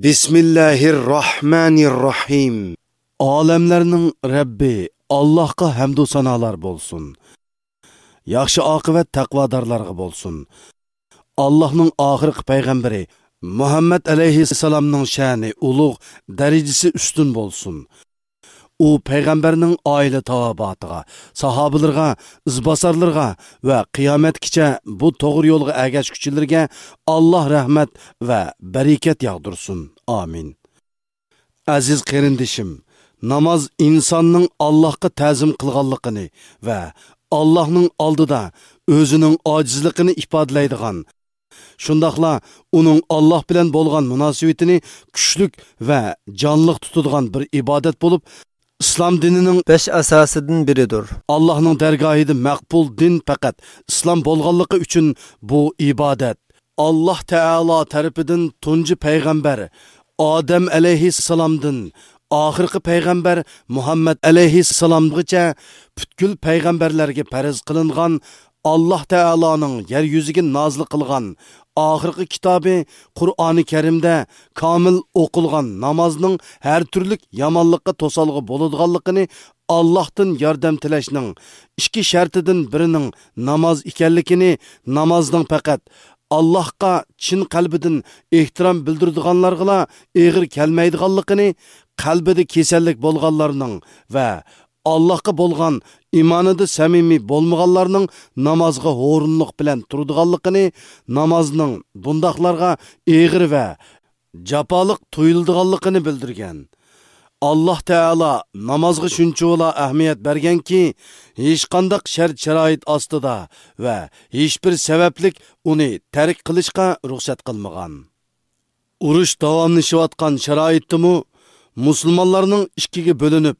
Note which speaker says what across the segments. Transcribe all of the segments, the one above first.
Speaker 1: Bismillahirrahmanirrahim. Alemlerinin Rabbi Allah'a hamdu sanalar bolsun. Yaxşı akıbet takvadarlarga bolsun. Allah'ın ahirki peygamberi Muhammed aleyhisselamның şani ulug' derecesi üstün bolsun. U peygamberinin aile tavabatıga, sahabilerga, izbasarlarga ve kıyametkiçe bu doğru yolga ergeçküçilerge Allah rahmet ve bereket yağdırsun. Amin. Aziz qerindishim, namaz insonning Allohga ta'zim qilganligini va Allohning oldida o'zining ojizligini ifodalaydigan, shundaqla uning Alloh bilan bo'lgan munosabatini kuchlik va jonliq tutadigan bir ibodat bo'lib, İslam dininin
Speaker 2: 5 asasidan biridir.
Speaker 1: Allah'ın dergahida maqbul din faqat İslam bo'lganligi uchun bu ibodat. Allah Teala tarafidan tunji payg'ambar Adem aleyhisselamdan ahirki payg'ambar Muhammed aleyhisselamgacha butkul payg'ambarlarga farz qilingan Allah Teala'nın yeryüzüge nazil qilgan ahirki kitabı Kur'an-ı Kerim'de kamil oqulgan namazning her türlük yamanlıqqa tosalgı boluduğanlıqını Allah'tan yardım tilashning iki şartidan birinin namaz ekanligini, namazning faqat Allah'a chin qalbidan ehtirom bildirdiganlarga eg'ir kelmaydiganligini, qalbida kasallik bo'lganlarning va Allah'a bo'lgan imanida samimiy bo'lmaganlarning namazga o'rinliq bilan turadiganligini, namazning bundaqlarga eg'ir va jafoliq tuyuldiganligini bildirgan. Allah Teala namazga shuncha ahamiyat berganki, hech qanday shart-sharoit ostida va hech bir sabablik uni tark qilishga ruxsat qilmagan. Urush davomlashayotgan sharoitdimi musulmonlarning ikkiga bo'linib,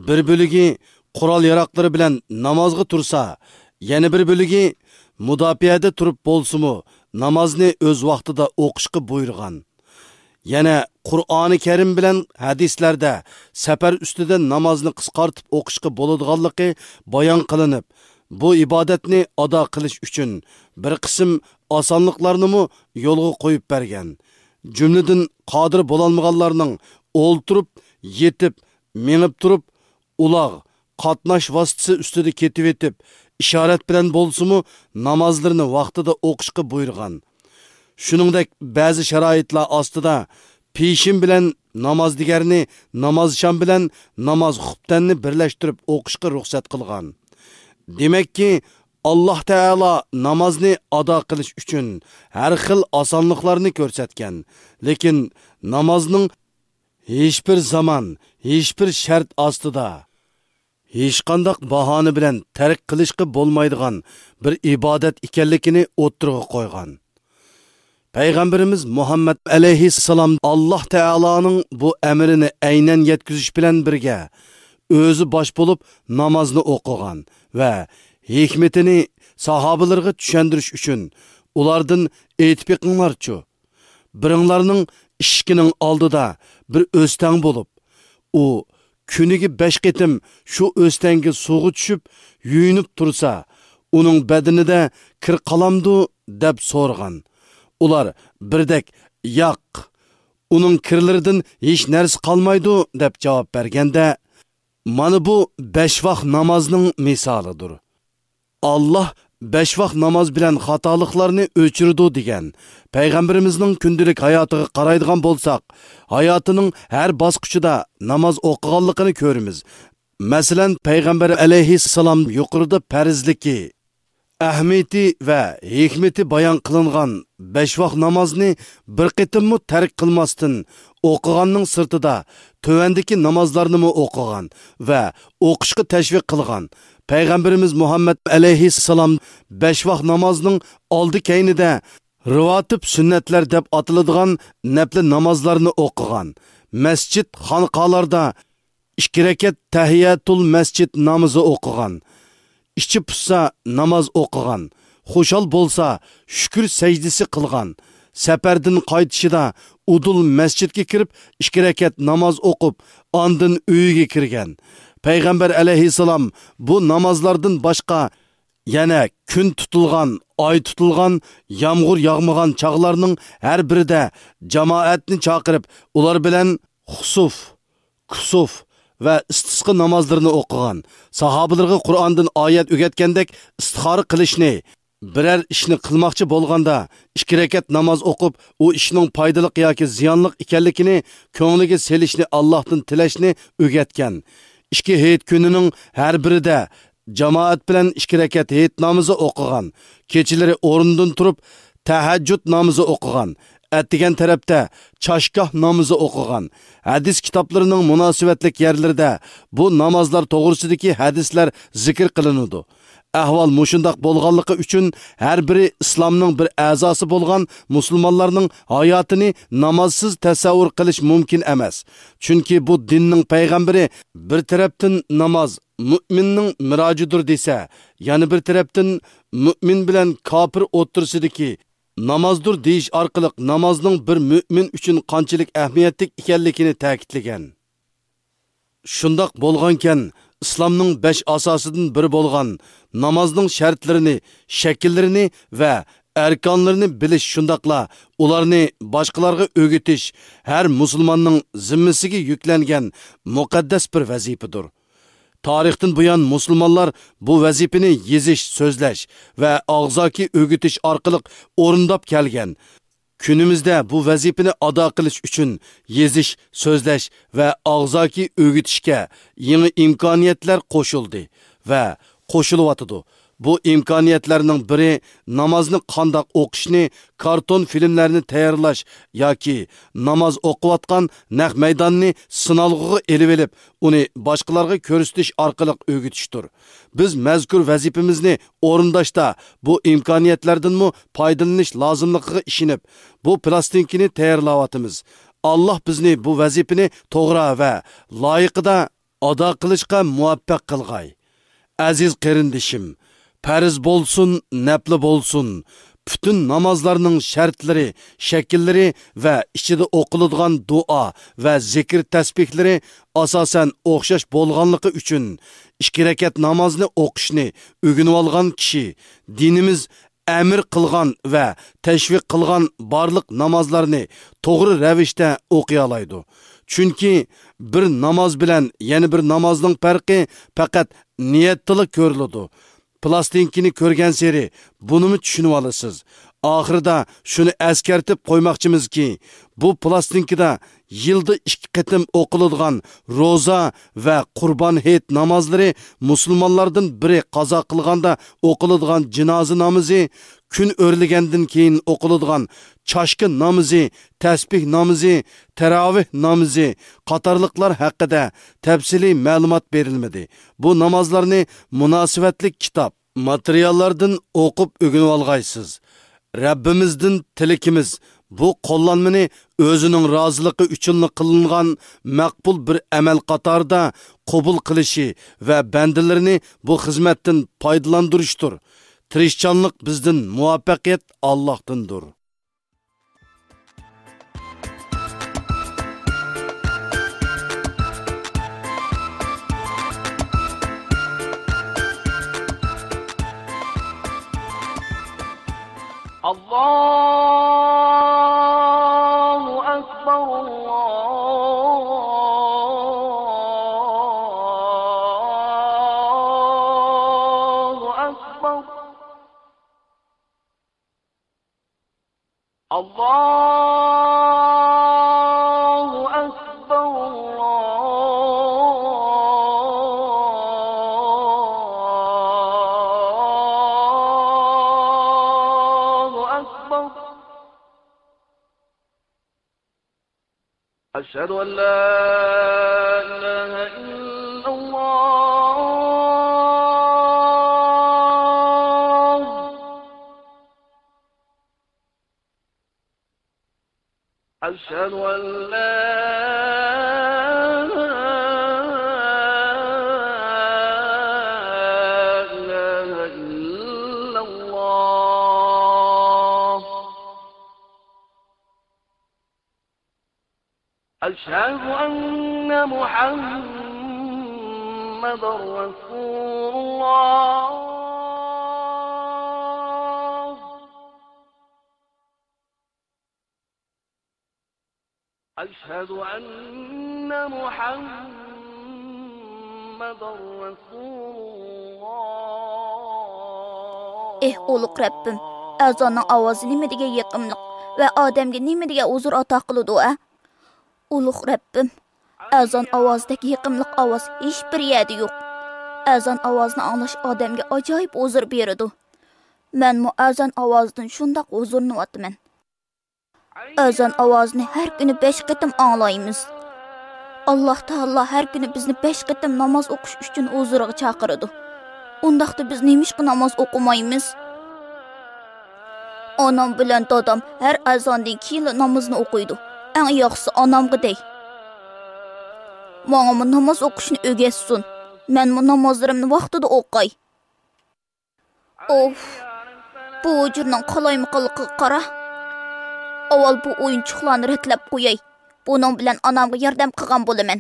Speaker 1: bir bölügi Qurol yaroqlari bilan namozga tursa, yana bir bölügi mudofiyada turib bo'lsa-mu, namozni o'z vaqtida o'qishga buyurgan. Yana Qur'oni Karim bilan hadislarda safar ustida namozni qisqartib o'qishga bo'ladiganligi bayon qilinib, bu ibodatni ado qilish uchun bir qism osonliklarni yo'lga qo'yib bergan. Jumladan qodir bo'lolmaganlarning o'ltirib, yetib, menib turib ular qatnash vositasi ustida ketib etib, ishorat bilan bo'lsa-mu namozlarni vaqtida o'qishga buyurgan. Shuningdek, ba'zi sharoitlar ostida peshin bilan namoz digarni, namozsham bilan namoz xutbanni birlashtirib o'qishga ruxsat qilgan. Demakki, Allah Teala namozni ado qilish uchun har xil osonliklarni ko'rsatgan, lekin namozning hech bir zaman, hech bir shart ostida hech qanday bahona bilan tark qilishga bo'lmaydigan bir ibodat ekanligini o'tirg'a qo'ygan. Peygamberimiz Muhammed aleyhisselam Allah Teala'nın bu emrini aynen yetkizish bilan birga o'zi bosh bo'lib namozni o'qigan va hikmetini sahabalarga tushuntirish uchun ulardan aytib yiqinglarchu. Biringlarning ishkining oldida bir o'stang bo'lib, u kuniga 5 qitim shu o'stanga suvga tushib, yuyinib tursa, uning badanida kir qalamdu deb so'rgan. Ular birdek yo'q, uning kirlaridan hech narsa qolmaydi deb javob berganda, mana bu 5 vaqt namozning misolidir. Allah 5 vaqt namoz bilan xatoliklarni o'chirdi degan. Payg'ambarimizning kundalik hayotiga qaraydigan bo'lsak, hayotining har bosqichida namoz o'qiganligini ko'ramiz. Masalan, payg'ambar alayhissalom yuqorida farzligi, ahamiyati va hikmati bayon qilingan 5 vaqt namozni bir qitimmi tark qilmasdan o'qiganning sirtida tövandagi namozlarni o'qigan va o'qishga tashviq qilgan. Peygamberimiz Muhammed aleyhisselam 5 vaqt namazının oldi keynida rivatib sünnetler deb atıladigan nafli namazlarını o'qigan. Masjid xonqalarda 2 rakat tahiyatul masjid namozi o'qigan. İçi pussa namaz o'qigan. Xushal bo'lsa shukr sajdasi qilgan. Safardan qaytishida udul masjidga kirib 2 rakat namoz o'qib, ondan uyiga kirgan. Peygamber aleyhisselam bu namazlardan başka yana kun tutulgan oy tutilgan, yağmur yağmagan chaqlarning har birida jamoatni chaqirib, ular bilan xusuf, kusuf va istisqa namozlarini o'qigan. Sahobalarga Qur'ondan oyat o'rgatgandek istixora qilishni, biror ishni qilmoqchi bo'lganda 2 rakat namoz o'qib, u ishning foydali yoki ziyonli ekanligini ko'ngliga selishni, Allohdan tilashni o'rgatgan. 2 hayit kunining har birida jamoat bilan 2 rakat hayit namozi o'qigan. Kechalari o'rnidan turib tahajjud namozi o'qigan. Atdigan tarafda chashgoh namozi o'qigan. Hadis kitoblarining munosabatlik yerlarida bu namozlar to'g'risidagi hadislar zikr qilinadi. Ahvol mushundoq bo'lganligi uchun har biri islomning bir a'zosi bo'lgan musulmonlarning hayotini namozsiz tasavvur qilish mumkin emas. Chunki bu dinning payg'ambari bir tarafdan namoz mu'minning mirojidir desa, yana bir tarafdan mu'min bilan kofir o'tirsidiki namozdir deyish orqali namozning bir mu'min uchun qanchalik ahamiyatli ekanligini ta'kidlagan. Shundoq bo'lgankan, islomning 5 asosidan biri bo'lgan namozning shartlarini, shakllarini va arkonlarini bilish, shundoqla ularni boshqalarga o'rgatish har musulmonning zimmasiga yuklangan muqaddas bir vazifadir. Tarixdan buyon musulmonlar bu vazifani yezish, so'zlash va og'zoki o'rgatish orqali o'rindab kelgan. Kunimizda bu vazifani ado qilish uchun yezish, so'zlash va og'zoki o'rgatishga yangi imkoniyatlar qo'shildi va qo'shilyotidi. Bu imkoniyatlarning biri namozni qandoq o'qishni karton filmlarini tayyorlash yoki namoz o'qiyotgan naq maydonni sinalg'iga elib olib, uni boshqalarga ko'rsatish orqali o'rgatishdir. Biz mazkur vazifamizni o'rindashda bu imkoniyatlardan foydalanish lozimligiga ishonib, bu plastinkani tayyorlayotimiz. Alloh bizni bu vazifani to'g'ri va loyiqida ado qilishga muvaffaq qilg'ay. Aziz qarindishim, farz bo'lsin, nafli bo'lsin, bütün namozlarning shartlari, shakllari va ichida o'qiladigan duo va zikr tasbihlari asosan o'xshash bo'lganligi uchun 2 rakat namozni o'qishni o'rganib olgan kishi dinimiz amr qilgan va tashviq qilgan barliq namozlarni to'g'ri ravishda o'qiy oladi. Chunki bir namoz bilan yana bir namozning farqi faqat niyatda ko'riladi. Plastinkini ko'rgan seri bunimi tushunib olasiz. Oxirida shuni eskartib qo'ymoqchimizki, bu plastinkada yilda 2 qatim o'qiladigan roza va qurbon hayit namozlari musulmonlardan biri qazo qilganda o'qiladigan jinoza namozi, kun o'rligandan keyin o'qiladigan chashki namozi, tasbih namozi, tarovih namozi qatorliqlar haqida tafsiliy ma'lumot berilmadi. Bu namozlarni munosabatli kitob, materiallardan o'qib o'rganib olg'aysiz. Rabbimizdan tilakimiz bu qo'llanmani o'zining roziligi uchun qilingan maqbul bir amal qatorida qabul qilishi va bandalarni bu xizmatdan foydalantirishdir. Tirishchanlik bizdan, muvaffaqiyat Allohdandir.
Speaker 3: Allahu Ekber, Allahu Ekber, Allahu Ekber, أشهد أن لا إله إلا الله أشهد أن لا إله إلا الله أشهد أن محمدا رسول الله أشهد أن محمدًا رسول الله.
Speaker 4: Uluq Rabbim, azanın avazı nimedige yaqımlıq və adamga nimedige uzur ata qılıdı a? Uluq Rabbim, azan avazidagi yaqımlıq avaz heç bir yerdə yox. Azan avazını anlaş adamga ajoyib uzur beradi. Mən mu azan avazdan şundaq uzurnuvatman. Azan avazını hər günü 5 qitim anglaymiz. Allah Taala hər günü bizni 5 qitim namoz o'qish uchun huzuriga chaqiradi. Undaqda biz nemishqa namoz o'qimaymiz? Anam bilan dadam hər azandan keyin namozni o'qiydi. Eng yaxshisi anamga dey. Manga namoz o'qishni o'rgatsin. Men bu namozlarimni vaqtida o'qay. Of. Bu o'jirning qalaymaqiligiga qara. Avval bu o'yinchiqlarni retlab qo'yay. Buning bilan onamga yordam qilgan bo'laman.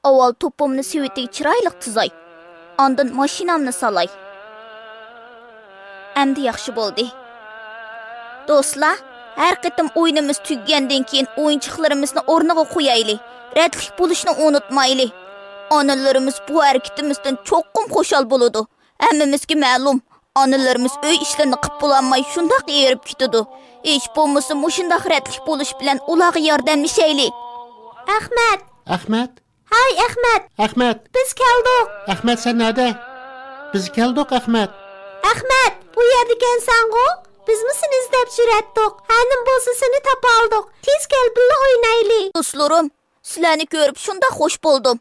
Speaker 4: Avval to'pimni sevitiga chiroyli tizay. Ondan mashinamni salay. Endi yaxshi bo'ldi. Do'stlar, har qitim o'yinimiz tugagandan keyin o'yinchiqlarimizni o'rniga qo'yaylik. Retlik bo'lishni unutmaylik. Onalarimiz bu harakatimizdan cho'qqum xo'shal bo'ladi. Hammamizga ma'lum. Onalarimiz uy ishlarini qilib bo'lolmay shundoq erib ketadi. Hech bo'lmasa mushundaq retlik bo'lish bilan ularga yordamlashaylik.
Speaker 5: Ahmet.
Speaker 6: Hay Ahmet.
Speaker 5: Ahmet.
Speaker 6: Biz keldik.
Speaker 5: Ahmet sen nerede? Biz keldik Ahmet.
Speaker 6: Ahmet, bu yerda ekansan-ku? Biz mi seni izlab juratdik? Hanim bo'lsa seni topa oldik. Tez kel birga o'ynaylik.
Speaker 4: Do'stlarim, sizlarni ko'rib shundoq xush bo'ldim.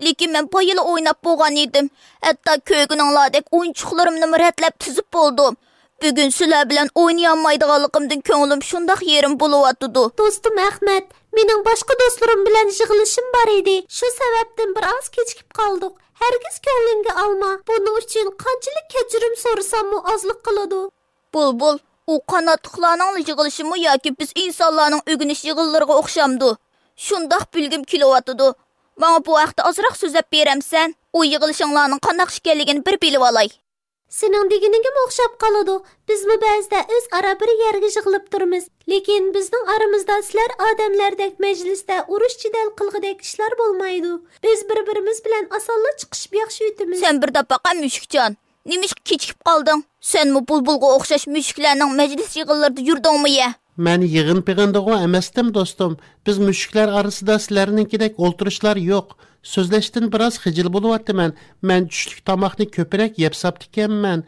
Speaker 4: Lekin men bayıla oynab bo'lgan edim. Hatta ko'ygininglardek o'yinchiqlarimni retlab tizib bo'ldim. Bugun sizlar bilan o'ynayolmaydiganligimdan ko'nglim shundoq yerim bo'layotdi.
Speaker 6: Do'stim Ahmet, mening boshqa do'stlarim bilan yig'ilishim bor edi. Shu sababdan biroz kechikib qoldik. Hargiz ko'nglingga olma. Buning uchun qanchalik kechirim so'rasam-mu ozlik qiladi.
Speaker 4: Bulbul, u qanotliqlarning yig'ilishimi yoki biz insonlarning o'g'inish yig'inlariga o'xshamdi. Shundoq bilgim kelyotdi. Bana bu vaqtda ozroq so'zlab beramsan, u yig'ilishinglarning qanday ekanligini bir bilib olay.
Speaker 6: Sening deganingga o'xshab qoladi. Bizmi ba'zida o'z ara bir yerga yig'ilib turamiz. Lekin bizning aramizda sizlar odamlardek majlisda urush jidal qilg'idek ishlar bo'lmaydi. Biz bir-birimiz bilan osonlik chiqishib yaxshi o'tamiz.
Speaker 4: Sen bir daqiqa mushukjon. Nimish kechikib qolding? Senmi bulbulga o'xshash mushuklarning majlis yig'inlarida yurdingmi ya?
Speaker 5: Men yig'in-pig'indigo emasdim do'stim. Biz mushuklar orasida sizlarninkidek o'ltirishlar yo'q. So'zlashdan biroz xijil bo'lyaptiman. Men tushlik tomoqni ko'proq yeb saptikanman.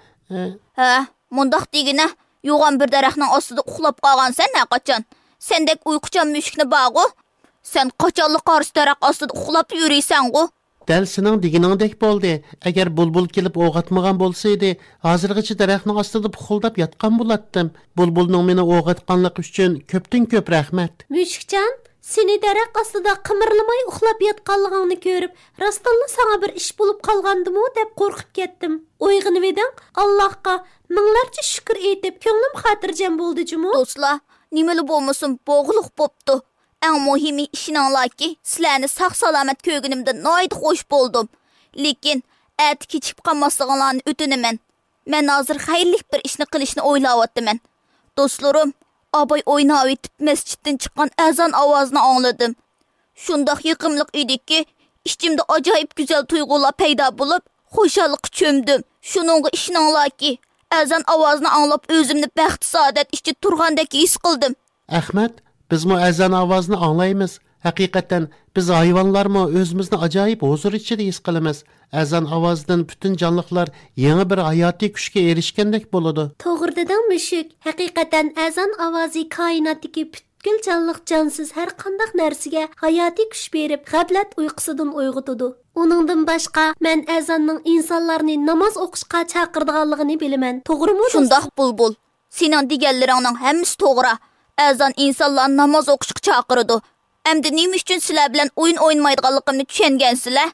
Speaker 4: Ha, mundaq degina, yo'g'on bir daraxtning ostida uxlab qolgansan naqachon. Sendek uyquchan mushukni bog'u. Sen qachonlik qarshi daraxt ostida uxlab yuriysan-ku?
Speaker 5: Dal sening deganingdek bo'ldi. Agar bulbul kelib o'g'atmagan bo'lsa-edi, hozirgacha daraxtning ostida puxuldab yotgan bo'lardim. Bulbulning meni o'g'atganligi uchun ko'pdan ko'p rahmat.
Speaker 6: Mushukjon, seni daraxt ostida qimirlamay uxlab yotganligingni ko'rib, rostdanla sana bir ish bo'lib qolgandimi deb qo'rqib ketdim. Uyg'onib eding, Allohga minglarcha shukr etib, ko'nglim xotirjam bo'ldi-jumu.
Speaker 4: Do'stlar, nimali bo'lmasin, bo'g'liq bo'pti. Eng muhimi ishinglarki, sizlarni sog'-salomat ko'rganimda noyid xush bo'ldim. Lekin at kechib qolmasliginglarni o'tinaman. Men hozir xayrlik bir ishni qilishni o'ylayapman. Do'stlarim, abay o'ynab etib masjiddan chiqqan azon ovozini angladim. Shundoq yiqimliq ediki, ichimda ajoyib go'zal tuyg'ular paydo bo'lib, xo'shallik cho'mdim. Shuningga ishinglarki, azon ovozini anglab o'zimni baxt saodat ichida turgandek his qildim.
Speaker 5: Ahmet, biz mu azan ovozini anglaymiz. Haqiqatan biz hayvonlarmi o'zimizni ajoyib huzur ichida his qilamiz. Azan ovozidan butun jonliqlar yangi bir hayotiy kuchga erishgandek bo'ladi.
Speaker 6: To'g'ri deding mushuk. Haqiqatan azan ovozi koinotdagi butkul jonliq jonsiz har qanday narsaga hayotiy kuch berib, g'aflat uyqusidan uyg'otadi. Uningdan boshqa men azanning insonlarni namoz o'qishga chaqirdiganligini bilaman. To'g'rimi?
Speaker 4: Shundoq bulbul. Sening deganlaringning hammasi to'g'ri. Azan insonlarni namoz o'qishga chaqiradi. Endi nima uchun sizlar bilan o'yin o'ynamaydiganligimni tushungansizlar?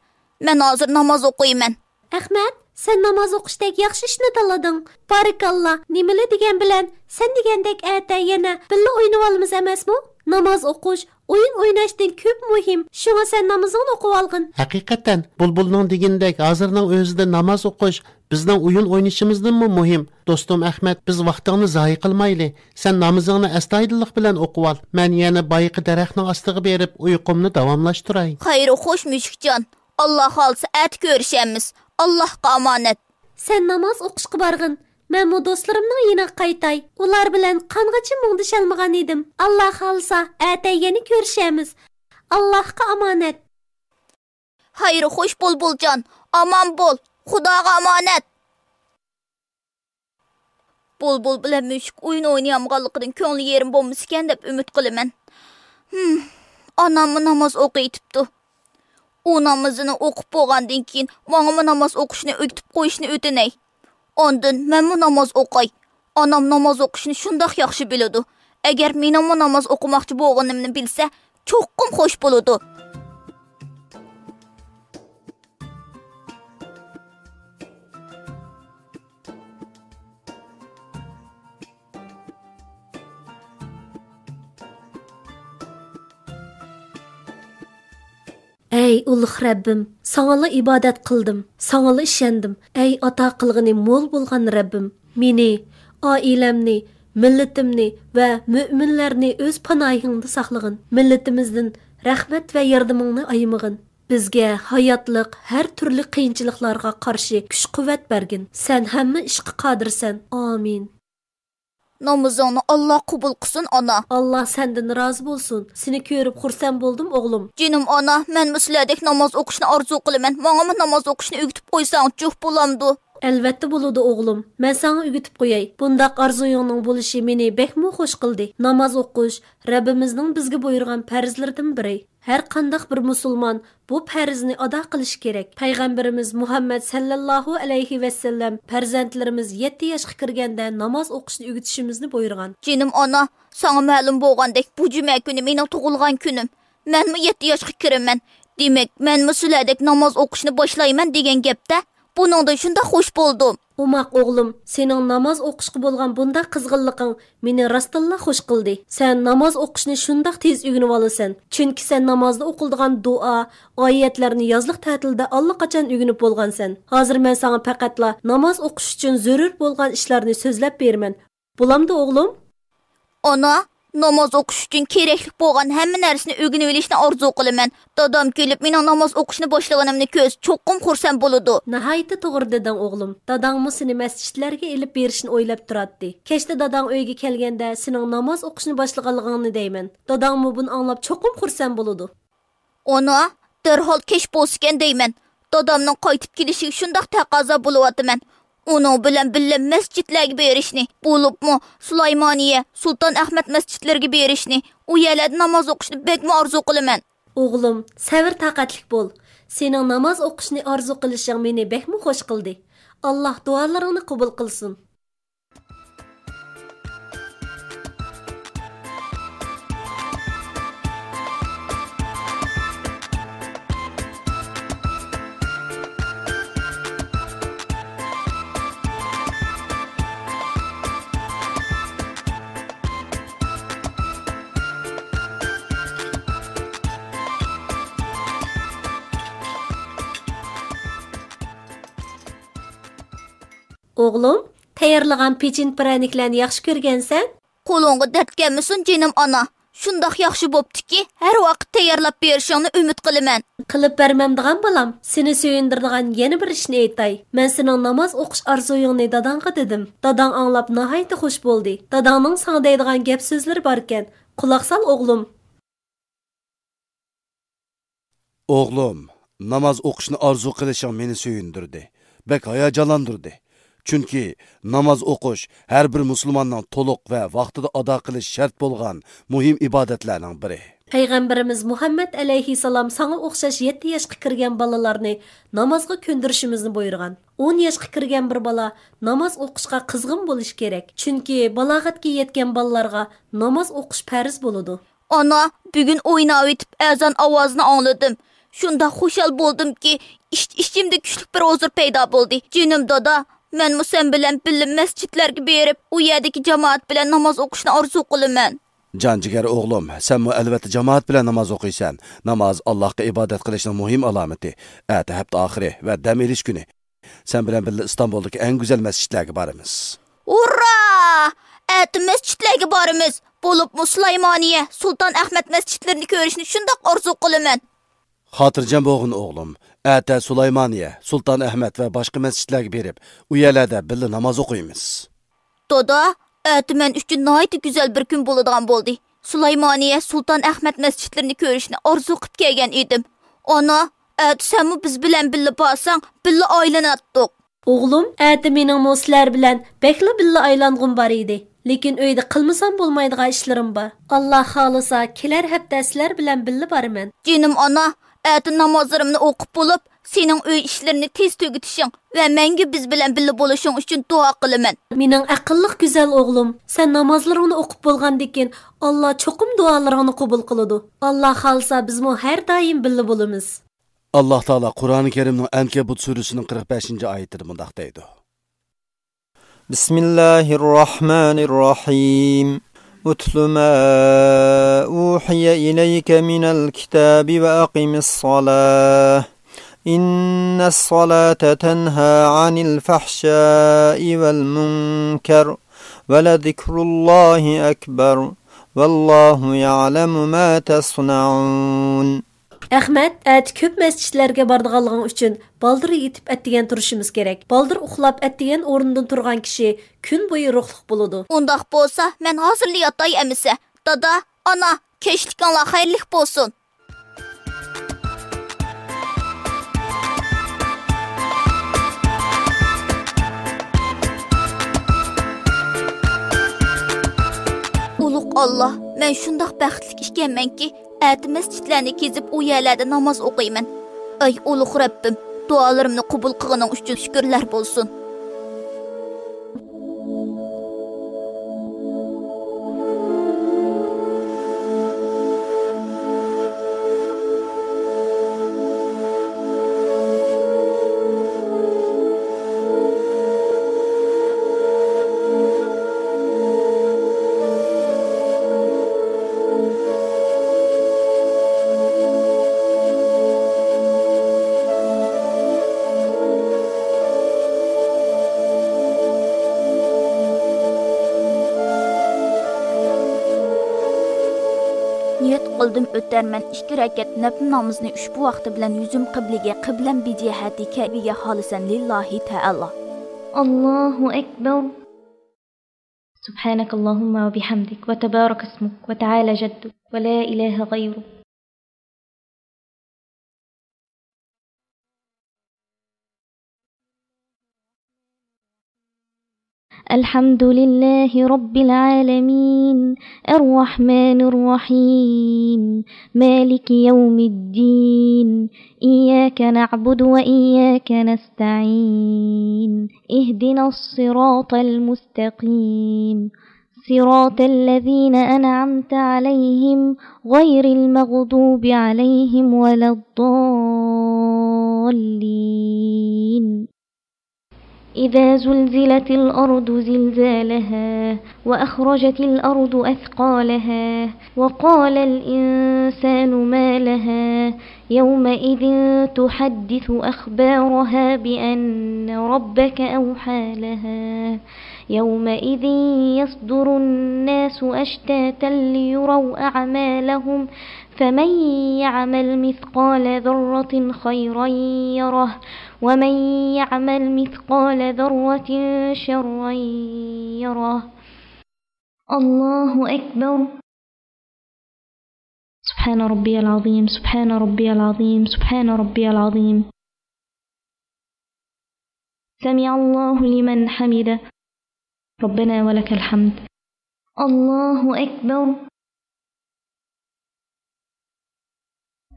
Speaker 4: Men hozir namoz o'qiyman.
Speaker 6: Ahmet, sen namoz o'qishdek yaxshi ishni tanlading. Barakalloh. Nimali degan bilan sen degandek ata yana birga o'ynab olamiz emasmi? Namoz o'qish o'yin o'ynashdan ko'p muhim. Shunga sen namozingni o'qib olgin.
Speaker 5: Haqiqatan bulbulning degandek hozirning o'zida namoz o'qish Bizning o'yin o'ynashimizdan muhim. Do'stim Ahmad, biz vaqtingni zoyi qilmayli. Sen namozingni astoydillik bilan o'qib ol. Men yana boyiqi daraxtning ostiga berib uyqumni davomlashtiray.
Speaker 4: Xayri xo'sh mushukjon. Alloh xolsa at ko'rishamiz. Allohga omonat.
Speaker 6: Sen namoz o'qishga borgin. Men bu do'stlarimning yana qaytay. Ular bilan qangacha mungdishalmagan edim. Alloh xolsa ataygani ko'rishamiz. Allohga omonat.
Speaker 4: Xayri xo'sh bulbuljon. Omon bo'l. Xudoga omonat. Bulbul bilan mushuk o'yin o'ynayamganligidan ko'ngli yerim bo'lmas ekan deb umid qilaman. Onam namoz o'qiytibdi. U namozini o'qib bo'lgandan keyin menga namoz o'qishni o'rgatib qo'yishni o'tinay. Ondan men namoz o'qay. Onam namoz o'qishni shundoq yaxshi biladi. Agar men namoz o'qimoqchi bo'lganimni bilsa, cho'qqim xo'sh bo'ladi.
Speaker 6: Ey ulug' Rabbim, sanga ibodat qildim, sanga ishondim. Ey ata qilg'ini mo'l bo'lgan Rabbim, meni, oilamni, millatimni va mu'minlarni o'z panohingda saqlag'in. Millatimizdan rahmat va yordamingni ayamag'in. Bizga hayotliq har turli qiyinchiliklarga qarshi kuch-quvvat bergin. Sen hamma ishga qodirsan. Amin.
Speaker 4: Namozingni Alloh qabul qilsin ona.
Speaker 6: Allah senden razı bo'lsin. Seni ko'rib xursand bo'ldim o'g'lim.
Speaker 4: Jinim ona, men sizlardek namoz o'qishni orzu qilaman. Menga namoz o'qishni o'rgatib qo'ysang, juh bo'lamdi.
Speaker 6: Albatta bo'ladi o'g'lim. Men sana o'rgatib qo'yay. Bundaq orzuyingning bo'lishi meni bekmi xush qildi. Namoz o'qish Rabbimizning bizga buyurgan farzlaridan biri. Har qanday bir musulmon bu farzni ado qilish kerak. Payg'ambarimiz Muhammad sallallohu alayhi va sallam farzandlarimiz 7 yoshga kirganda namoz o'qishni o'rgatishimizni buyurgan.
Speaker 4: Jinim ona, sana ma'lum bo'lgandek bu juma kuni mening tug'ilgan kunim. Men 7 yoshga kiraman. Demak, men sizlardek namoz o'qishni boshlayman degan gapda buningda shunda xush bo'ldim.
Speaker 6: Umaq o'g'lim, sening namoz o'qishga bo'lgan bunda qizg'inliging meni rostilla xush qildi. Sen namoz o'qishni shundoq tez o'rganib olasan. Chunki sen namozda o'qiladigan duo, oyatlarni yozliq ta'tilda allaqachon o'rganib bo'lgansan. Hozir men sana faqatla namoz o'qish uchun zarur bo'lgan ishlarni so'zlab beraman. Bo'lamdi o'g'lim?
Speaker 4: Ona, namoz o'qish uchun kerakli bo'lgan hamma narsani o'rganib olishni orzu qilaman. Dadam kelib mening namoz o'qishni boshlaganimni ko'z cho'qqim xursand bo'ladi.
Speaker 6: Nihoyatda to'g'ri deding o'g'lim. Dadangmi seni masjidlarga elib berishni o'ylab turadi. Kechda dadang uyga kelganda sening namoz o'qishni boshlaganligingni deyman. Dadangmi buni anglab cho'qqim xursand bo'ladi.
Speaker 4: Ona, darhol kech bo'lsin deyman. Dadamning qaytib kelishiga shundoq taqozo bo'lyaptiman. Onun bilan billa masjidlarga berishni, bo'libmi Sulaymoniya, Sulton Ahmad masjidlariga berishni, u yerlarda namoz o'qishni bekmi orzu qilaman.
Speaker 6: O'g'lim, sabr taqatlik bo'l. Sening namoz o'qishni orzu qilishing meni bekmi xush qildi. Alloh duolaringni qabul qilsin. O'g'lim, tayyorlagan pechin praniklarni yaxshi ko'rgansan?
Speaker 4: Qo'lingga dard kelmasin jinim ona. Shundoq yaxshi bo'ptiki, har vaqt tayyorlab berishingni umid qilaman.
Speaker 6: Qilib bermamdigan bolam, seni so'yindiradigan yana bir ishni aytay. Men sening namoz o'qish orzuyingni dadangga dedim. Dadang anglab nihoyatda xush bo'ldi. Dadangning sana deydigan gap so'zlari bor ekan. Quloq sol o'g'lim.
Speaker 1: O'g'lim, namoz o'qishni orzu qilishing meni so'yindirdi. Bek hayajonlantirdi. Chunki namoz o'qish har bir musulmonning to'liq va vaqtida ado qilish shart bo'lgan muhim ibodatlarning biri.
Speaker 6: Payg'ambarimiz Muhammad alayhissalom sana o'xshash 7 yoshga kirgan bolalarni namozga ko'ndirishimizni buyurgan. 10 yoshga kirgan bir bola namoz o'qishga qizg'in bo'lish kerak. Chunki balog'atga yetgan bolalarga namoz o'qish farz bo'ladi.
Speaker 4: Ana, bugun o'ynab o'tib azon ovozini angladim. Shunda xushal bo'ldimki, ichimda kuchli bir huzur paydo bo'ldi. Jinim dada, men sen bilan birga masjidlarga berib, u yerdagi jamoat bilan namoz o'qishni orzu qilaman.
Speaker 1: Jon jigar o'g'lim, sen albatta jamoat bilan namoz o'qiysan. Namoz Allohga ibodat qilishning muhim alomati. Hafta oxiri va dam olish kuni Sen bilen birlikte İstanbul'daki en güzel mescitlerge barımız.
Speaker 4: Urra! Eti mescitlerge barımız. Bolupmu Süleymaniye, Sultan Ahmet mescitlerini görüşünü şundak arzu kılımen.
Speaker 1: Hatırcan boğun oğlum. Ete Süleymaniye, Sultan Ahmet ve başka mescitlerge berip, u yerlerde birlikte namaz okuyumuz.
Speaker 4: Doda, eti men üçün naydı güzel bir gün boludan boldu. Süleymaniye, Sultan Ahmet mescitlerini görüşünü arzu kıp kelgen idim. Ana, eti sen mi biz bilen birlikte basan, birlikte aylanattık.
Speaker 6: Oğlum, әті менің мұсылар білән бәклі білі айланғым бар еді. Лекін өйді қылмысам болмайдыға işlerim бар. Allah xalısa, keler həftəsilər біләn білі barımən.
Speaker 4: Canım ana, eti namazlarımını okup bulup, senin öy işlerini tez tögütüşün ve menge biz bilen birlikte buluşun için dua kılımen.
Speaker 6: Менің ақыллық güzel oğlum, sen namazlarını okup bolğan dekin, Allah çokum dualarını qabul qılıdı. Allah xalısa biz mu her daim billi bulumuz.
Speaker 1: Allah Teala Kur'an-ı Kerim'nin Enkebut suresinin 45. ayetinde mundaq deydi.
Speaker 2: Bismillahirrahmanirrahim. Utlu ma uhiye ileyke minel kitabi ve aqimis salah. İnnes salate tenha anil fahşai vel munker. Ve lezikrullahi ekber. Vallahu ya'lemu ma tasna'un.
Speaker 6: Ahmet, әт көп мәсҗидләргә бардыганлыгың өчен балдыр yetib әттигән турышымыз керек. Балдыр ухлап әттигән орындан турган кеше күн буе рухлык булыды.
Speaker 4: Ondaq bolsa, men hazırlı yatay emise. Dada, ana, keşlikanlar hayırlık bolsun. Uluq Allah, men şundaq bəxtlik işkənmən ki, əti məscidlərini kezib o yerlərdə namaz oquyman. Ay uluq Rəbbim, dualarımını qubul qılğının üçün şükürlər bolsun. Niyet qıldım ötərmən 2 rəkat nəfl namazını ushbu vaqti bilan yüzüm qibləyə, qibləm bi cihati Kəbəyə xalisan lillahi ta'ala.
Speaker 7: Allahu ekber. Subhanak Allahumma ve bihamdik ve tebarak ismuk ve teala cedduk ve la ilahe gayruk. الحمد لله رب العالمين الرحمن الرحيم مالك يوم الدين إياك نعبد وإياك نستعين اهدنا الصراط المستقيم صراط الذين أنعمت عليهم غير المغضوب عليهم ولا الضالين إذا زلزلت الأرض زلزالها وأخرجت الأرض أثقالها وقال الإنسان ما لها يومئذ تحدث أخبارها بأن ربك أوحى لها يومئذ يصدر الناس أشتاتا ليروا أعمالهم فمن يعمل مثقال ذرة خيرا يره ومن يعمل مثقال ذرة شرا يره الله أكبر سبحان ربي العظيم سبحان ربي العظيم سبحان ربي العظيم سمع الله لمن حمده ربنا ولك الحمد الله أكبر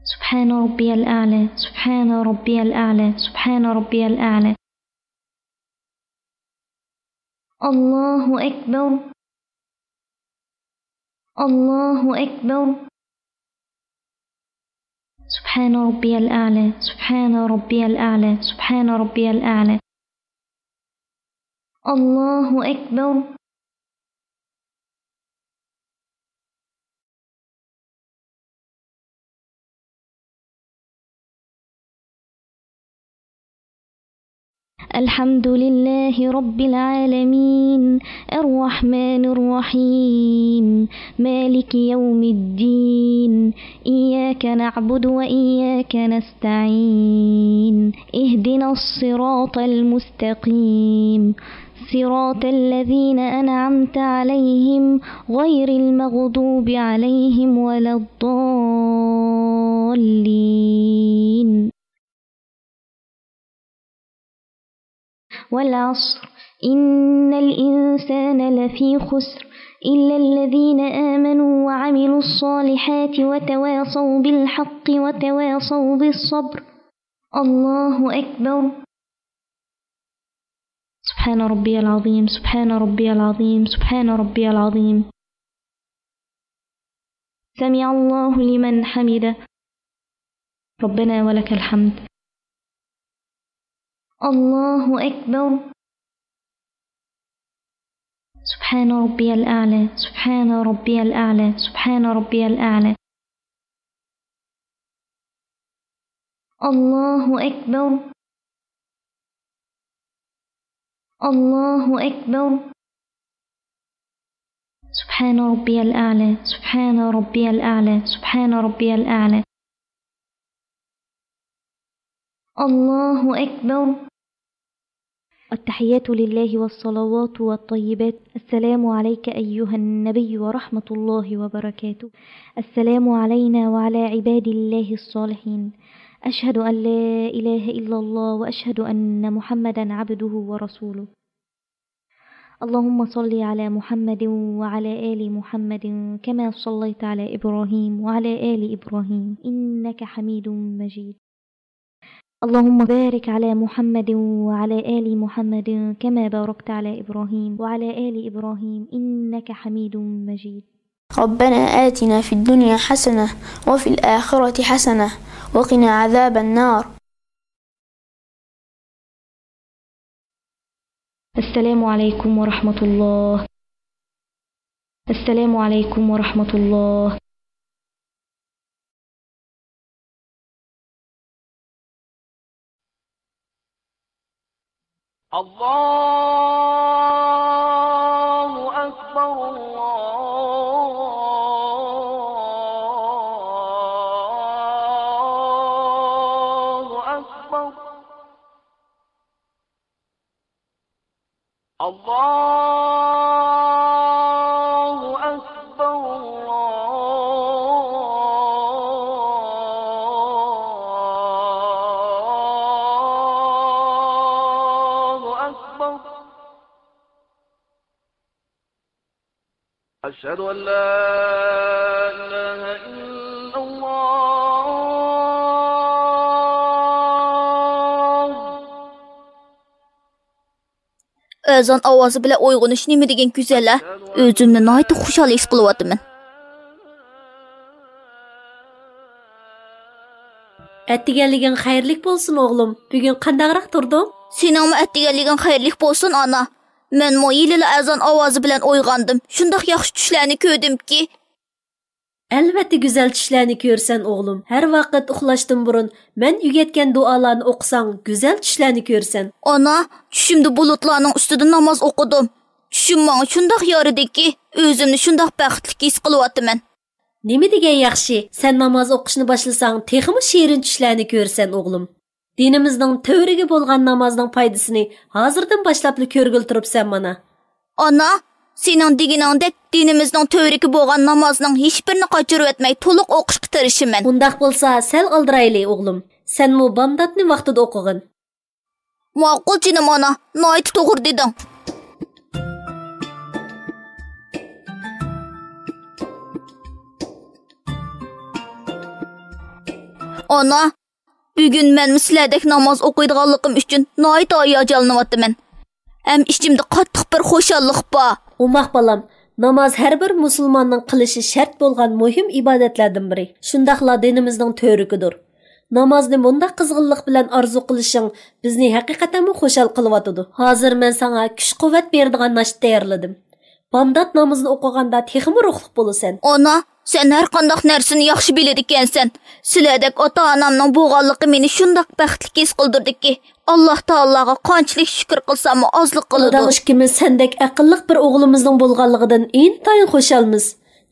Speaker 7: سبحان ربي الأعلى سبحان ربي الأعلى سبحان ربي الأعلى الله أكبر الله أكبر سبحان ربي الأعلى سبحان ربي الأعلى سبحان ربي الأعلى الله أكبر الحمد لله رب العالمين الرحمن الرحيم مالك يوم الدين إياك نعبد وإياك نستعين اهدنا الصراط المستقيم صراط الذين أنعمت عليهم غير المغضوب عليهم ولا الضالين والعصر إن الإنسان لفي خسر إلا الذين آمنوا وعملوا الصالحات وتواصوا بالحق وتواصوا بالصبر الله أكبر سبحان ربي العظيم سبحان ربي العظيم سبحان ربي العظيم سمع الله لمن حمده ربنا ولك الحمد الله أكبر سبحان ربي الأعلى سبحان ربي الأعلى سبحان ربي الأعلى الله أكبر الله أكبر سبحان ربي الأعلى سبحان ربي الأعلى سبحان ربي الأعلى الله أكبر التحيات لله والصلوات والطيبات السلام عليك أيها النبي ورحمة الله وبركاته السلام علينا وعلى عباد الله الصالحين أشهد أن لا إله إلا الله وأشهد أن محمدا عبده ورسوله اللهم صل على محمد وعلى آل محمد كما صليت على إبراهيم وعلى آل إبراهيم إنك حميد مجيد اللهم بارك على محمد وعلى آل محمد كما باركت على إبراهيم وعلى آل إبراهيم إنك حميد مجيد
Speaker 8: ربنا آتنا في الدنيا حسنة وفي الآخرة حسنة وقنا عذاب النار.
Speaker 7: السلام عليكم ورحمة الله. السلام عليكم ورحمة الله.
Speaker 3: الله أكبر الله أكبر الله أكبر الله أكبر أشهد أن لا إله إلا الله.
Speaker 4: Özün avazı bilen uyg'unish nima degan güzel. Özümni nihoyat xushal his qilyapman.
Speaker 6: Әттігәлігін қайырлық болсын, оғлым. Бүгін қандағырақ тұрдың?
Speaker 4: Seningmi atdiganliging xayrlik bo'lsin, ana. Men mo yilila azon ovozi bilan uyg'ondim. Shundoq yaxshi tushlarni ko'rdimki.
Speaker 6: Әлбәтте güzel түшләрне көрсән, оғлым. Hər vaqt uxlashdan burun men ügetgan dualarni o'qisan, güzel түшләрне көрсән.
Speaker 4: Ana, tushimda bulutlarning ustida namoz o'qidim. Tushim menga shundoq yoridiki, o'zimni shundoq baxtli his qilyapman.
Speaker 6: Nima degan yaxshi? Sen namoz o'qishni boshlasang, texmi shirin түшләрне көрсән, oğlum. Dinimizning tövriga bo'lgan namozning foydasini hozirdan boshlab ko'rgil turibsan mana.
Speaker 4: Ana, sening deganingdek dinimizning tövriga bo'lgan namozning hech birini qochirib o'tmay to'liq o'qishga tirishiman.
Speaker 6: Undaq bo'lsa, sal oldirayli, o'g'lim. Sen mu bomdodni vaqtida o'qigin.
Speaker 4: Ma'qul jinim ana, noyt to'g'ri deding. Ana, bugun men sizlardek namoz o'qiydiganligim uchun noyt hayajonlanyapman. Ham ichimda qattiq bir xushallik bor.
Speaker 6: Umaq balam, namoz har bir musulmonning qilishi shart bo'lgan muhim ibodatlardan biri. Shundaqla dinimizning to'rikidir. Namozni bundaq qizg'inlik bilan orzu qilishing bizni haqiqatan xushal qilyotdi. Hozir men senga kuch-quvvat beradigan nash tayyorladim. Bomdod namozini o'qiganda texmi ruhliq bo'lasan.
Speaker 4: Ana, Sen her qandaq narsani yaxshi biladi ekansan. Sizlardek ota-onamning bo'lganligi meni shundoq baxtli his qildirdiki, Alloh taologa qanchalik shukr qilsam ozlik qiladi.
Speaker 6: Xudoga ikimiz sendek aqlli bir o'g'limizning bo'lganligidan intayin xushalmiz.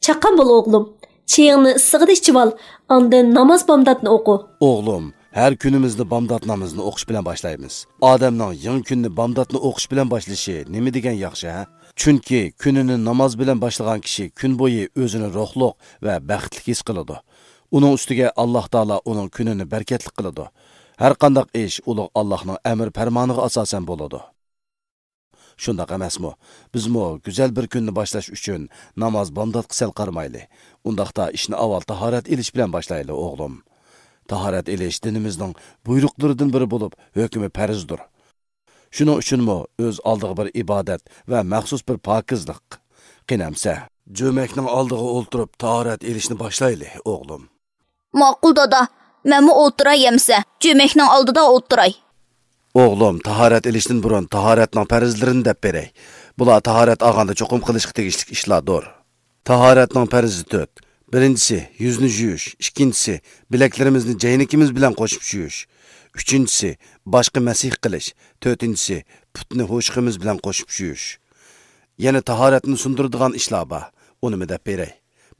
Speaker 6: Chaqan bo'l o'g'lim. Çiğni ısıgıda içib al, ondan namaz bomdatını oku.
Speaker 1: Oğlum, her günümüzde bomdat namazını okuş bilen başlayımız. Adamның yan gününü bomdatını okuş bilen başlaşı nemi degen yaxşı ha? Çünkü gününü namaz bilen başlayan kişi gün boyu özünü ruhluq ve bəxtlik his qılıdı. Onun üstüge Allah Taala onun gününü berketlik qılıdı. Her qandaq iş uluq Allah'ның emir fermanıga asasen boladı. Şundaq emasmı? Bizmo güzel bir günni başlaş üçün namaz bomdat qısal qarmaylı. Undaqda işni avval taharet iliş bilen başlaylı oğlum. Taharet iliş dinimizдің buyruqlarından biri bulup hökmü perizdir. Şunun üçünmü öz aldığı bir ibadet ve məxsus bir pakizlik. Qinamsa, cömekning aldığı olturup taharet ilişni başlaylı oğlum.
Speaker 4: Maqul dada, məmi olturay yemsə, cömekning aldıda olturay.
Speaker 1: Oğlum, taharet iliştin burun taharetning perizlerini dep berey. Bula taharet ağanda çokum qilishga tegishlik işlardir. Taharetning perizi 4. Birincisi, yüzünü juyuş. İkincisi, bileklerimizni ceynikimiz bilen qo'shib juyuş. Üçüncüsü, başqa masih qilish. Dördüncüsü, putni ho'shqimiz bilen qo'shib juyush. Yana taharetni sunduradigan ishlar bor. Uni dep berey.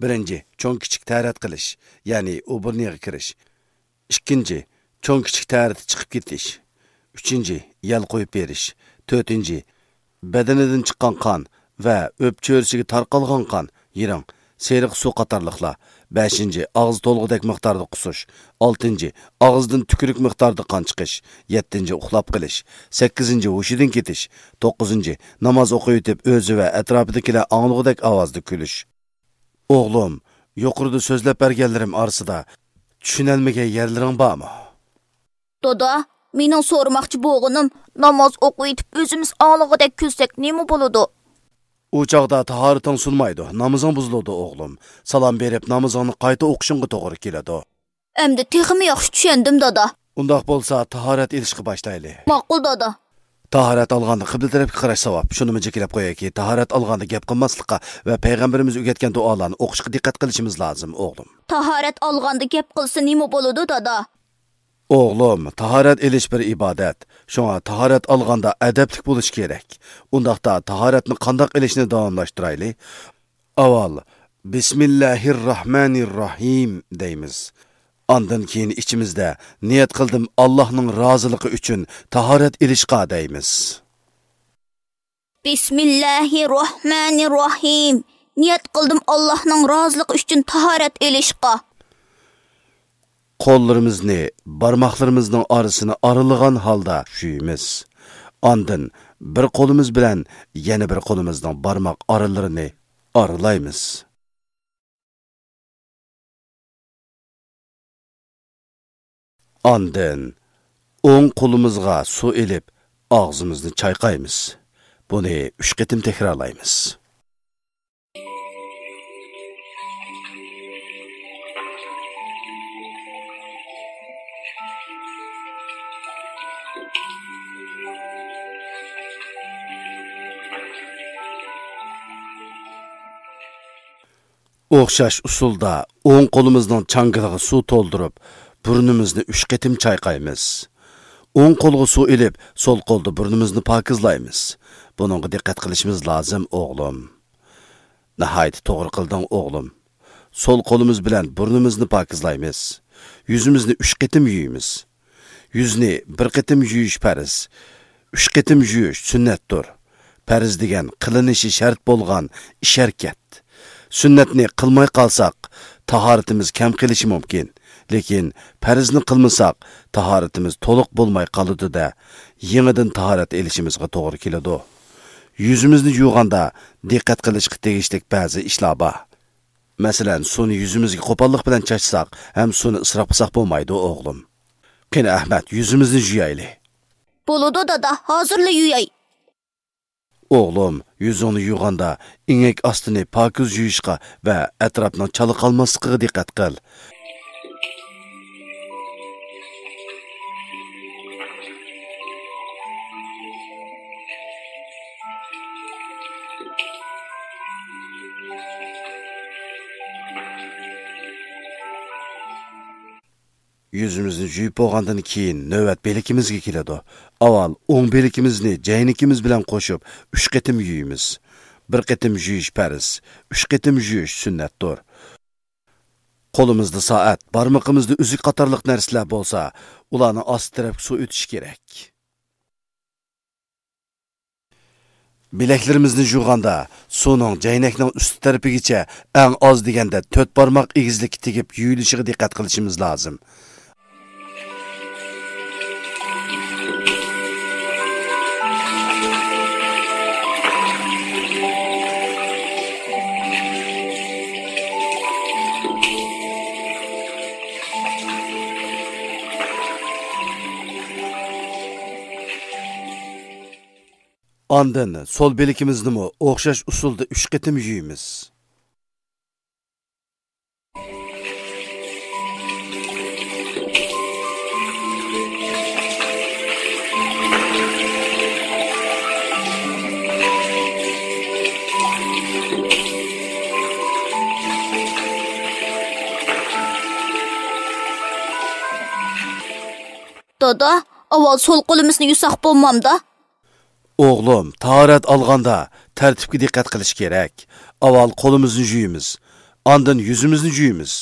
Speaker 1: Birinci, cho'ng kichik taharet qilish, ya'ni o'burniga kirish. Ikkinchi, cho'ng kichik taharet chiqib ketish. Üçüncü, yel qo'yib berish. Dördüncü, bedenidan chiqqan qon va o'pcho'risiga tarqalgan qon, yiring, seriq suv qatorliqlar. 5. Ağız to'lg'idek miqdorda qusish. 6. Ağızdan tükürük miqdorda qon chiqish. 7. Uxlab qilish. 8. hushidan ketish. 9. Namoz o'qiyotib o'zi va atrofidagilar anglug'idek ovozda kulish. O'g'lim, yuqorida so'zlab berganlarim orasida tushunilmagan yerlaring bormi?
Speaker 4: Doda, mening so'ramoqchi bo'lganim, namoz o'qiyotib o'zimiz anglug'idek kulsak nima bo'ladi?
Speaker 1: O çağda taharetin sunmaydı. Namazın buzuldu oğlum. Salam berip namazını qayta oqışınğa toğrı keledi.
Speaker 4: Endi texmi yaxshi tushundim dada.
Speaker 1: Undaq bolsa taharet ilişki başlaylı.
Speaker 4: Maqul dada.
Speaker 1: Taharet alğanda qibla tarafga qarash savab. Şunu mejekilab qo'yayki, taharet alğanda gap qilmaslikqa va payg'ambarimiz o'rgatgan duolarni o'qishga diqqat qilishimiz lozim oğlum.
Speaker 4: Taharet alğanda gap qilsa nima bo'ladi dada?
Speaker 1: Oğlum, taharet ilish bir ibadet. Şoňa taharet alğanda adaplik boluş gerek. Undaqda taharetni qandaq ilishni davamlaşdıraylı. Aval, Bismillahirrahmanirrahim deymiz. Andan keyin içimizde niyet qildim Allah'ның razılığı üçün taharet ilishqa deymiz.
Speaker 4: Bismillahirrahmanirrahim. Niyet qildim Allah'ның razılığı üçün taharet ilishqa.
Speaker 1: Qo'llarimizni, barmoqlarimizning orasini aralagan holda shuyimiz. Ondan bir qo'limiz bilan yana bir qo'limizning barmoq oralarini aralaymiz. Ondan o'ng qo'limizga suv elib, og'zimizni chayqaymiz. Buni 3 qatim takrorlaymiz. O'xshash usulda o'ng qo'limizning changiliga suv to'ldirib, burnimizni 3 qatim chayqaymiz. O'ng qo'lga suv elib, so'l qo'lda burnimizni pokizlaymiz. Buningga diqqat qilishimiz lozim o'g'lim. Nihoyat to'g'ri qilding o'g'lim. So'l qo'limiz bilan burnimizni pokizlaymiz. Yuzimizni 3 qatim yuyamiz. Yuzni 1 qatim yuyish farz. 3 qatim yuyish sunnatdir. Farz degan qilinishi shart bo'lgan ish harakat. Sünnetni qilmay qalsaq, taharetimiz kam qilishi mumkin. Lekin farzni qilmasak, taharetimiz to'liq bo'lmay qoladi-da, yenidan taharet elishimizga to'g'ri keladi. Yuzimizni yuvganda diqqat qilishga tegishli ba'zi ishlar bor. Masalan, suvni yuzimizga qo'pollik bilan chachsak, ham suvni isrof qilsak bo'lmaydi o'g'lim. Qani Ahmad, yuzimizni yuyayli.
Speaker 4: Bo'ladi dada, hozirla yuyay.
Speaker 1: Oğlum, yüzünü yuyğanda inek astını pakiz yuyishqa va atrofning chala qolmasligiga diqqat qil. Yüzümüzni juyup bo'lgandan keyin navbat belikimizga keladi. Avval o'ng belikimizni jaynikimiz bilan qo'shib 3 qatim yuyimiz. 1 qatim yuyish farz, 3 qatim yuyish sunnatdir. Qo'limizda soat, barmoqimizda uzuk qatorliq narsalar bo'lsa, ularni ost taraf suv o'tish kerak. Bilaklarimizni jug'anda suvning jaynakning ust tarafigacha eng oz deganda 4 barmoq egizlik tegib yuyilishiga diqqat qilishimiz lozim. Ondan sol belikimizni o'xshash usulda 3 qatim yuyimiz.
Speaker 4: Dada, avval sol qo'limizni yusak bo'lmamda.
Speaker 1: Oğlum, taharet alganda tertipki dikkat qilish kerak. Avval qo'limizni yuyimiz, ondan yuzimizni yuyimiz.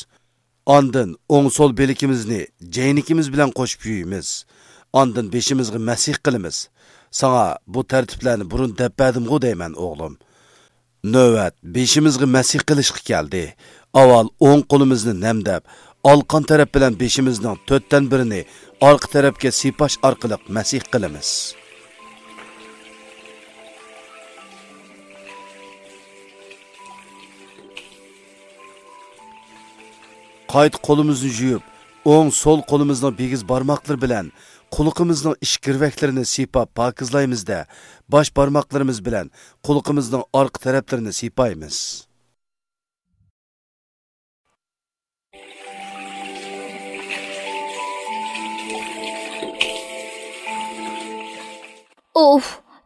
Speaker 1: Ondan o'ng sol belikimizni jaynikimiz bilan qo'shib yuyimiz. Ondan beshimizga masih qilamiz. Sana bu tertiplarni burun debbadim-ku deyman o'g'lim. Navbat beshimizga masih qilishga keldi. Avval o'ng qo'limizni namdab, olqon taraf bilan beshimizning 4dan birini orqa tarafga sipash orqali masih qilamiz. Qayt qo'limizni yuyib, o'ng sol qo'limizning begiz barmoqlari bilan quliqimizning ish kirvaklarini sipab pokizlaymizda, bosh barmoqlarimiz bilan quliqimizning orqa taraflarini sipaymiz.
Speaker 4: Of,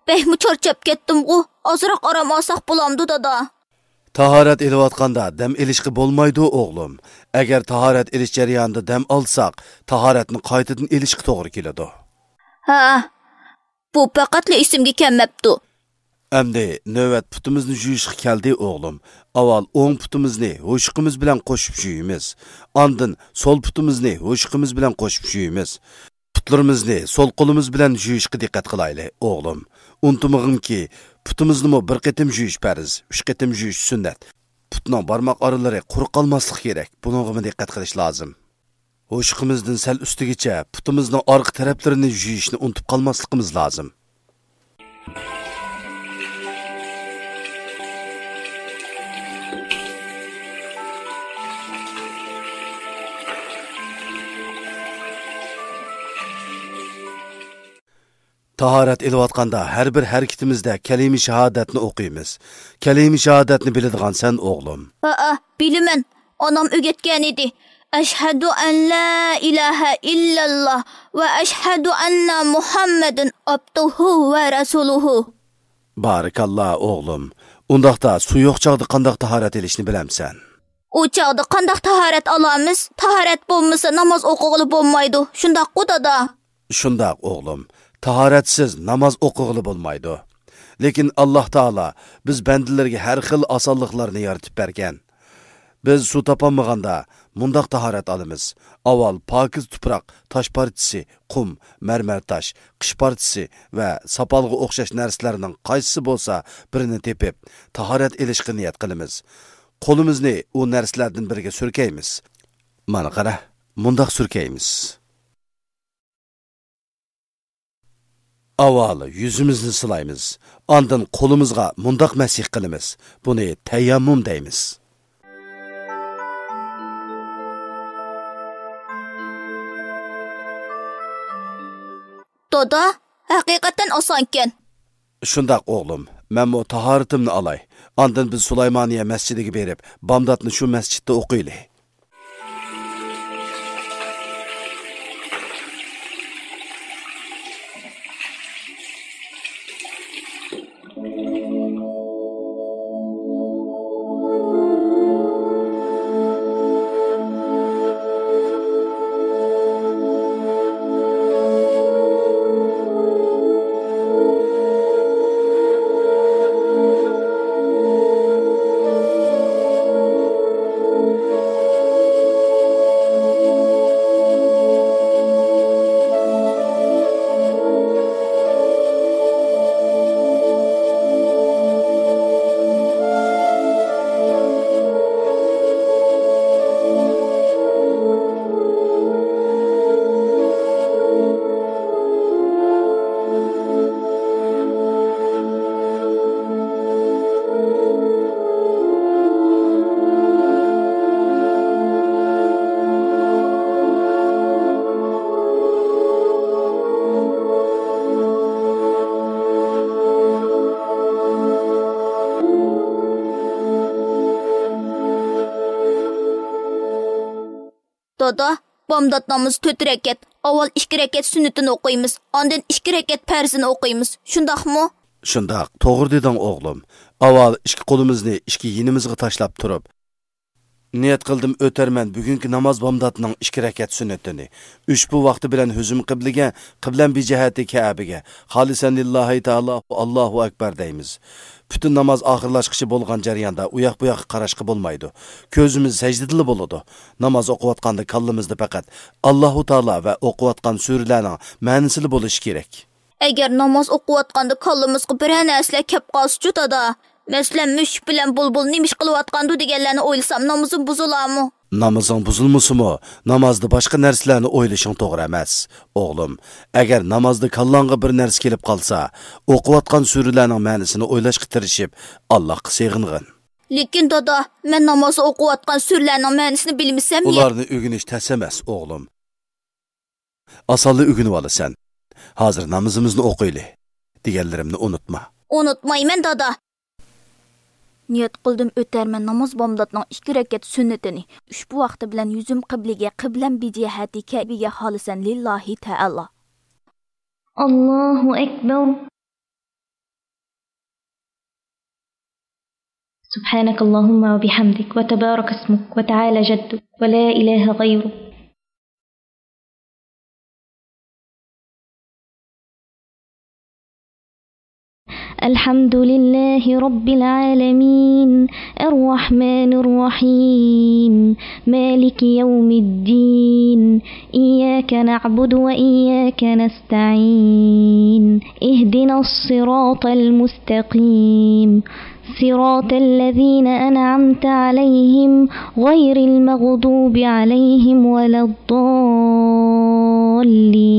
Speaker 4: behmi charchab ketdim-ku. Ozroq orom olsaq bo'lamdi dada.
Speaker 1: Taharet elayotganda dam elishqi bo'lmaydi o'g'lim. Agar taharet elish jarayonida dam olsak, taharetni qaytadan elishqi to'g'ri keladi.
Speaker 4: Ha, bu faqatli esimga kelmabdi.
Speaker 1: Endi navbat putimizni yuyishga keldi o'g'lim. Avval o'ng putimizni ho'shqimiz bilan qo'shib yuyimiz. Ondan sol putimizni ho'shqimiz bilan qo'shib yuyimiz. Putlarimizni sol qo'limiz bilan yuyishga diqqat qilaylik o'g'lim. Unutmag'inki, putimizni 1 qatim yuyish farz, 3 qatim yuyish sunnat. Putning barmoq oralari quruq qolmasligi kerak. Bunga diqqat qilish lozim. Ho'shqimizdan sal ustigacha putimizning orqa taraflarini yuyishni unutib qolmasligimiz lozim. Taharet elayotganda har bir harakatimizda kalima shahodatni o'qiymiz. Kalima shahodatni biladigan sen o'g'lim.
Speaker 4: Bilaman. Onam o'rgatgan edi. Ashhadu an la ilaha illalloh va ashhadu anna Muhammadun abduhu va rasuluhu.
Speaker 1: Barakallah o'g'lim. Undaqda su yo'q chaqda qanday taharet elishni bilamsan?
Speaker 4: U chaqda qanday taharet olamiz? Taharet bo'lmasa namoz o'qig'ili bo'lmaydi. Shundaq-ku dada.
Speaker 1: Shundaq o'g'lim. Taharetsiz namoz o'qig'ili bo'lmaydi. Lekin Alloh taolo biz bandalarga har xil osonliklarni yaratib bergan. Biz suv topolmaganda mundaq taharet olamiz. Avval pokiz tuproq, tosh partisi, qum, marmar tosh, qish partisi va sopolga o'xshash narsalarning qaysisi bo'lsa, birini tepib, taharet elishga niyat qilamiz. Qo'limizni u narsalardan biriga surkaymiz. Mana qara, mundaq surkaymiz. Avval yüzümüzni silaymiz. Ondan qo'limizga mundaq masih qilamiz. Buni tayammum deymiz.
Speaker 4: Dada, haqiqatan osonkan.
Speaker 1: Shundaq o'g'lim, men bu tahoratimni olay. Ondan biz Sulaymoniya masjidiga berib, bomdodni shu masjidda o'qiylik.
Speaker 4: Dada, bomdod namazı 4 rakat. Avval 2 rakat sünnetini o'qiymiz, ondan 2 rakat farzini o'qiymiz. Shundaqmi?
Speaker 1: Shundaq, to'g'ri deding o'g'lim. Avval ikki qo'limizni ikki yinimizga tashlab turib, niyat qildim o'tarman bugungi namoz bomdodning 2 rakat sunnatini. Ushbu vaqti bilan huzum qibliga, qiblan bi jihati Ka'baga, xolisan lillahi taala Allohu akbar deymiz. Bütün namoz oxirlashqichi bo'lgan jarayonda u yoq bu yoqqa qarashqa bo'lmaydi. Ko'zimiz sajdadili bo'ladi. Namoz o'qiyotganda kallimizda faqat Allohu taolo va o'qiyotgan suralarning ma'nosini bo'lishi kerak.
Speaker 4: Agar namoz o'qiyotganda kallimizga bir narsalar kelib qolsa dada, masalan, mushuk bilan bulbul nimish qilyotgandu deganlarni o'ylasam namozim buzilarmi?
Speaker 1: Namazın buzulmasımı, namazda başqa narsalarni o'ylashing to'g'ri emas. O'g'lim, agar namazda kallanga bir narsa kelib qolsa, o'qiyotgan suralarning ma'nosini o'ylashga tirishib, Allohga sig'ingin.
Speaker 4: Lekin dada, men namoz o'qiyotgan suralarning ma'nosini bilmasam,
Speaker 1: ularni o'rganish tas emas, o'g'lim. Asalni o'rganib olasan. Hozir namozimizni o'qiylik. Deganlarimni unutma.
Speaker 4: Unutmayman dada. Niyat qildim o'tarman namoz bomdodning 2 rakat sunnatini. Ushbu vaqti bilan yuzim qibliga, qiblam bi jihati Ka'baga xolisan lillahi ta'ala.
Speaker 7: Allahu akbar. سبحانك اللهم وبحمدك وتبارك اسمك وتعالى جدك ولا إله غيرك. الحمد لله رب العالمين الرحمن الرحيم مالك يوم الدين إياك نعبد وإياك نستعين اهدنا الصراط المستقيم صراط الذين أنعمت عليهم غير المغضوب عليهم ولا الضالين.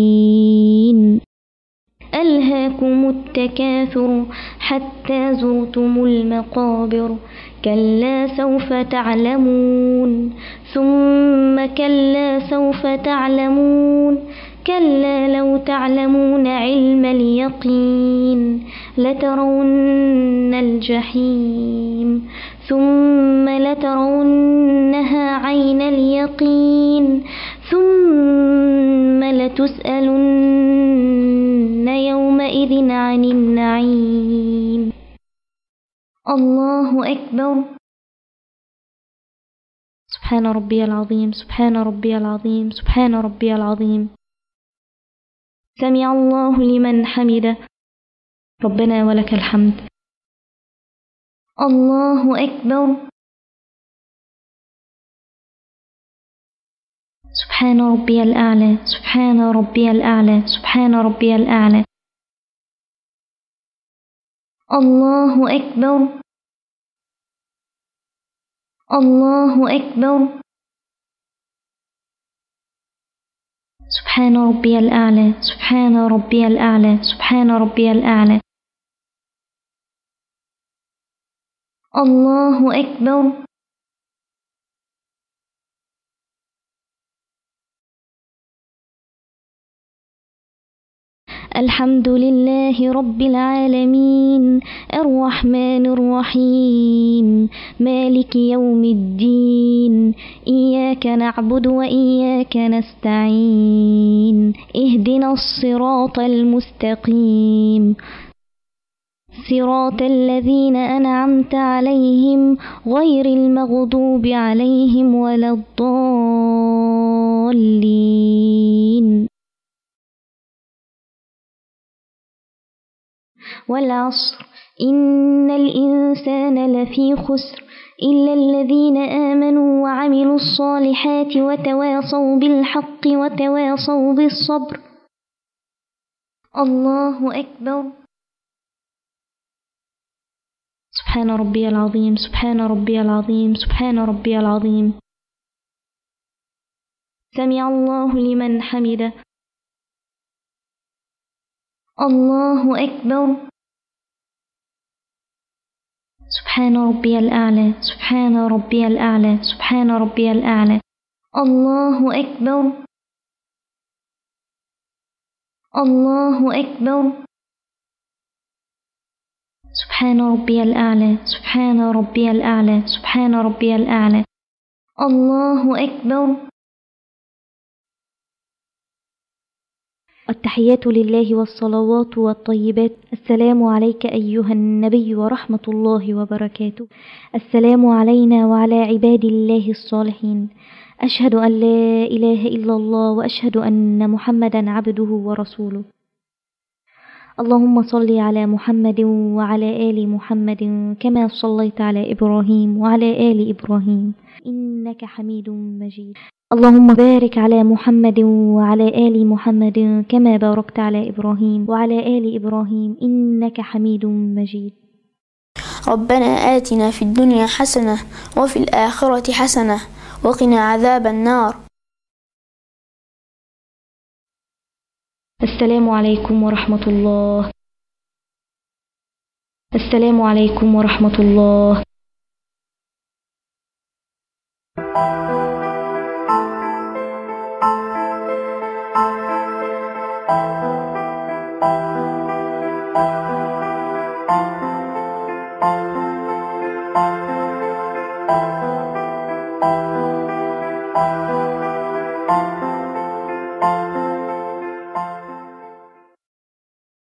Speaker 7: ألهاكم التكاثر حتى زرتم المقابر كلا سوف تعلمون ثم كلا سوف تعلمون كلا لو تعلمون علم اليقين لترون الجحيم ثم لترونها عين اليقين ثم لتسألن يومئذ عن النعيم. الله أكبر. سبحان ربي العظيم سبحان ربي العظيم سبحان ربي العظيم. سمع الله لمن حمده ربنا ولك الحمد. الله أكبر. سبحان ربي الأعلى سبحان ربي الأعلى سبحان ربي الأعلى. الله أكبر. الله أكبر. سبحان ربي الأعلى سبحان ربي الأعلى سبحان ربي الأعلى. الله أكبر. الحمد لله رب العالمين الرحمن الرحيم مالك يوم الدين إياك نعبد وإياك نستعين اهدنا الصراط المستقيم صراط الذين أنعمت عليهم غير المغضوب عليهم ولا الضالين. والعصر إن الإنسان لفي خسر إلا الذين آمنوا وعملوا الصالحات وتواصوا بالحق وتواصوا بالصبر. الله أكبر. سبحان ربي العظيم سبحان ربي العظيم سبحان ربي العظيم. سمع الله لمن حمده. الله أكبر. سبحان ربي الأعلى سبحان ربي الأعلى سبحان ربي الأعلى. الله أكبر. الله أكبر. سبحان ربي الأعلى سبحان ربي الأعلى سبحان ربي الأعلى. الله أكبر. التحيات لله والصلوات والطيبات. السلام عليك أيها النبي ورحمة الله وبركاته. السلام علينا وعلى عباد الله الصالحين. أشهد أن لا إله إلا الله وأشهد أن محمدا عبده ورسوله. اللهم صل على محمد وعلى آل محمد كما صليت على إبراهيم وعلى آل إبراهيم إنك حميد مجيد. اللهم بارك على محمد وعلى آل محمد كما باركت على إبراهيم وعلى آل إبراهيم إنك حميد مجيد.
Speaker 8: ربنا آتنا في الدنيا حسنة وفي الآخرة حسنة وقنا عذاب النار.
Speaker 7: السلام عليكم ورحمة الله. السلام عليكم ورحمة الله.